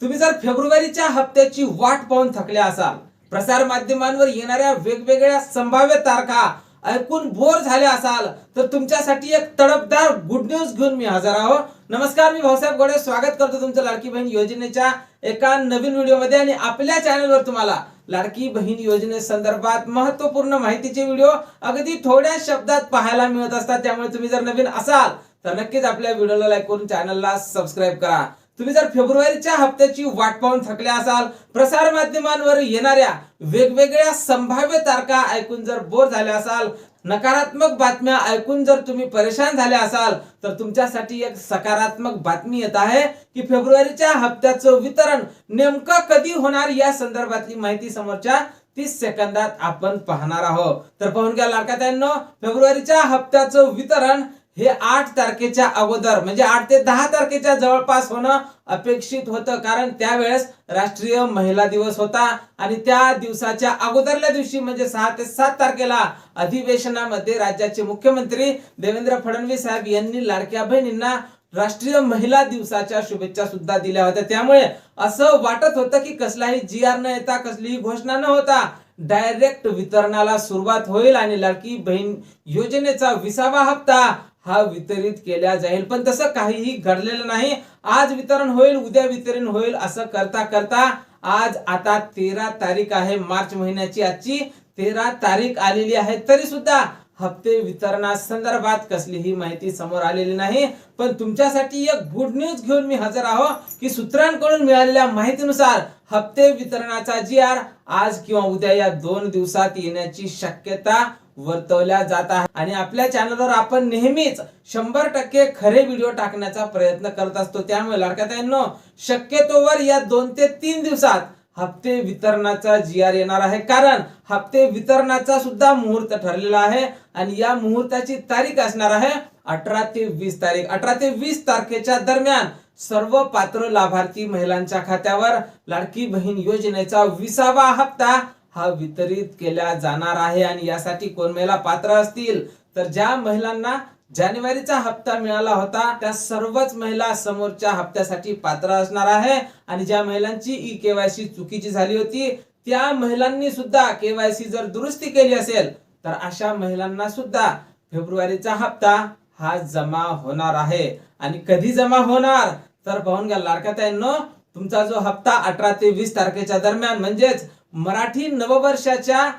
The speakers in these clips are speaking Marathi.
तुम्ही जर फेब्रुवारीच्या हप्त्याची वाट पाहून थकले असाल, प्रसार माध्यमांवर येणाऱ्या वेगवेगळ्या संभाव्य तारखा ऐकून बोर झाले असाल, तर तुमच्यासाठी एक तडफदार गुड न्यूज घेऊन मी हजर आहो. नमस्कार, मी भाऊसाहेब गोडे स्वागत करतो तुमचं लाडकी बहीण योजनेच्या एका नवीन व्हिडिओमध्ये. आणि आपल्या चॅनलवर तुम्हाला लाडकी बहीण योजनेसंदर्भात महत्त्वपूर्ण माहितीचे व्हिडिओ अगदी थोड्या शब्दात पाहायला मिळत असतात. त्यामुळे तुम्ही जर नवीन असाल तर नक्कीच आपल्या व्हिडिओला लाईक करून चॅनलला सबस्क्राईब करा. तुम्ही जर फेब्रुवारीच्या हप्त्याची वाट पाहून थकले असाल, प्रसार माध्यमांवर येणाऱ्या वेगवेगळ्या संभाव्य तारखा ऐकून जर बोर झाले असाल, नकारात्मक बातम्या ऐकून जर तुम्ही परेशान झाले असाल, तर तुमच्यासाठी एक सकारात्मक बातमी येत आहे की फेब्रुवारीच्या हप्त्याचं वितरण नेमकं कधी होणार या संदर्भातली माहिती समोरच्या 30 सेकंदात आपण पाहणार आहोत. तर पाहून घ्या लाडक्या ताईंनो, फेब्रुवारीच्या हप्त्याचं वितरण हे 8 तारखेच्या अगोदर म्हणजे 8 ते 10 तारखेच्या जवळपास होणं अपेक्षित होतं. कारण त्यावेळेस राष्ट्रीय महिला दिवस होता आणि त्या दिवसाच्या अगोदरल्या दिवशी म्हणजे 6 ते 7 तारखेला अधिवेशनामध्ये राज्याचे मुख्यमंत्री देवेंद्र फडणवीस साहेब यांनी लाडक्या बहिणींना राष्ट्रीय महिला दिवसाच्या शुभेच्छा सुद्धा दिल्या होत्या. त्यामुळे असं वाटत होतं की कसलाही GR न येता, कसलीही घोषणा न होता डायरेक्ट वितरणाला सुरुवात होईल आणि लाडकी बहीण योजनेचा 20वा हप्ता हा वितरित केला जाईल. पण तसं काहीही घडलेलं नाही. आज वितरण होईल, उद्या वितरण होईल असं करता करता आज आता 13 तारीख आहे, मार्च महिन्याची आजची 13 तारीख आलेली आहे. तरी सुद्धा हप्ते वितरणासंदर्भात कसलीही माहिती समोर आलेली नाही. पण तुमच्यासाठी एक गुड न्यूज घेऊन मी हजर आहो की सूत्रांकडून मिळालेल्या माहितीनुसार हप्ते वितरणाचा GR आज किंवा उद्या या 2 दिवसात येण्याची शक्यता वर्तवल्या जात आहे. आणि आपल्या चॅनलवर आपण नेहमीच 100% खरे व्हिडिओ टाकण्याचा प्रयत्न करत असतो. त्यामुळे लाडक्या ताईंनो, शक्यतोवर या 2 ते 3 दिवसात हप्ते वितरणाचा GR येणार आहे. कारण हप्ते वितरणाचा सुद्धा मुहूर्त ठरलेला आहे आणि या मुहूर्ताची तारीख असणार आहे 18 ते 20 तारीख. 18 ते 20 तारखेच्या दरम्यान सर्व पात्र लाभार्थी महिलांच्या खात्यावर लाडकी बहीण योजनेचा 20वा हप्ता हा वितरित केला जाणार आहे. आणि यासाठी कोण महिला पात्र असतील तर ज्या महिलांना जानेवारीचा हप्ता मिळाला होता त्या सर्वच महिला समोरच्या हप्त्यासाठी पात्र असणार आहे. आणि ज्या महिलांची KYC चुकीची झाली होती त्या महिलांनी सुद्धा KYC जर दुरुस्ती केली असेल तर अशा महिलांना सुद्धा फेब्रुवारीचा हप्ता हा जमा होणार आहे. आणि कधी जमा होणार तर पाहून घ्या लाडक्या ताईंनो, तुमचा जो हप्ता 18 ते 20 तारखेच्या दरम्यान म्हणजेच मराठी नववर्षाच्या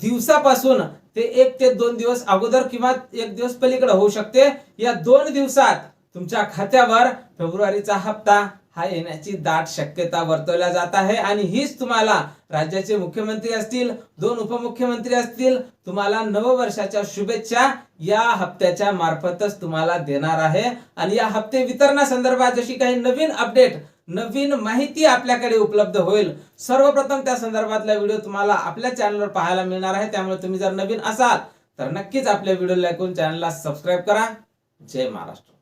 दिवसापासून ते 1 ते 2 दिवस अगोदर किंवा 1 दिवस पलीकडे होऊ शकते, या 2 दिवसात तुमच्या खात्यावर फेब्रुवारीचा हप्ता हा येण्याची दाट शक्यता वर्तवल्या जात आहे. आणि हीच तुम्हाला राज्याचे मुख्यमंत्री असतील, 2 उपमुख्यमंत्री असतील, तुम्हाला नववर्षाच्या शुभेच्छा या हप्त्याच्या मार्फतच तुम्हाला देणार आहे. आणि या हप्ते वितरणासंदर्भात जशी काही नवीन अपडेट, नवीन माहिती आपल्याकडे उपलब्ध होईल, सर्वप्रथम त्या संदर्भातला व्हिडिओ तुम्हाला आपल्या चॅनलवर पाहायला मिळणार आहे. त्यामुळे तुम्ही जर नवीन असाल तर नक्कीच आपल्या व्हिडिओला लाईक करून चॅनलला सबस्क्राईब करा. जय महाराष्ट्र.